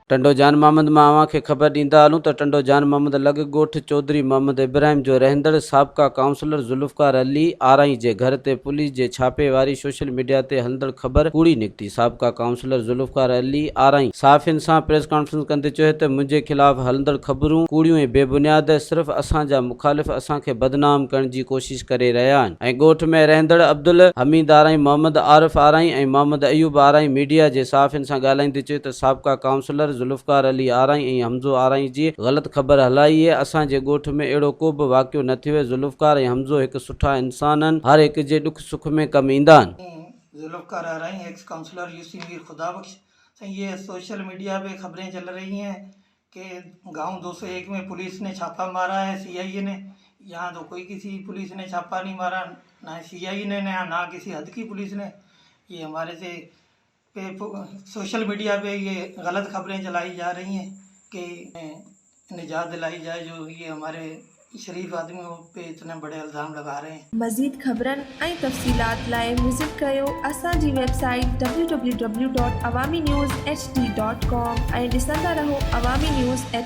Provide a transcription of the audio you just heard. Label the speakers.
Speaker 1: टंडो जान मोहम्मद मां अवां खे ख़बर ॾींदा हलूं त टंडो जान मोहम्मद लॻ ॻोठ चौधरी मोहम्मद इब्राहिम जो रहंदड़ साबिक़ा काउंसलर ज़ुल्फ़कार अली आराई जे घर ते पुलिस जे छापे वारी सोशल मीडिया ते हलंदड़ ख़बर कूड़ी निकिती। साबिक़ा काउंसलर ज़ुल्फ़कार अली आराई साफ़ियुनि सां प्रेस कॉन्फ्रेंस कंदे चयो त मुंहिंजे ख़िलाफ़ हलंदड़ ख़बरूं कूड़ियूं ऐं बेबुनियाद सिर्फ़ असांजा मुखालिफ़ असांखे बदनाम करण जी कोशिश करे रहिया आहिनि ऐं ॻोठ में रहंदड़ अब्दुल हमीद आराई, मोहम्मद आरिफ आराई ऐं मोहम्मद अयूब आराई मीडिया जे साफ़ियुनि सां ॻाल्हाईंदे चयो त साबिक़ा काउंसलर ज़ुल्फ़कार अली आराई ऐं हमज़ो आराई जी ग़लति ख़बर हलाई आहे। असांजे ॻोठ में अहिड़ो को बि वाक़ियो न थियो। ज़ुल्फ़कार ऐं हमज़ो हिकु सुठा इंसान आहिनि, हर हिक जे ॾुख सुख में कमु ईंदा आहिनि।
Speaker 2: Zulfiqar Arain ex councillor UC Mir Khudabakhsh. ये सोशल मीडिया पे खबरें चल रही हैं कि गांव 201 में पुलिस ने छापा मारा है, सीआईए ने। यहाँ तो कोई किसी पुलिस ने छापा नहीं मारा, ना सीआईए ने ना किसी हद की पुलिस ने। ये हमारे से पे सोशल मीडिया पे ये गलत खबरें चलाई जा रही हैं कि निजात दिलाई जाए, जो ये हमारे शरीफ आदमियों पे इतने बड़े इल्ज़ाम लगा रहे हैं।
Speaker 3: मज़ीद ख़बरनि ऐं तफ़सीलात लाइ विज़िट कयो असांजी वेबसाइट www.awamiNewsHD.com ऐं ॾिसंदा रहो अवामी न्यूज़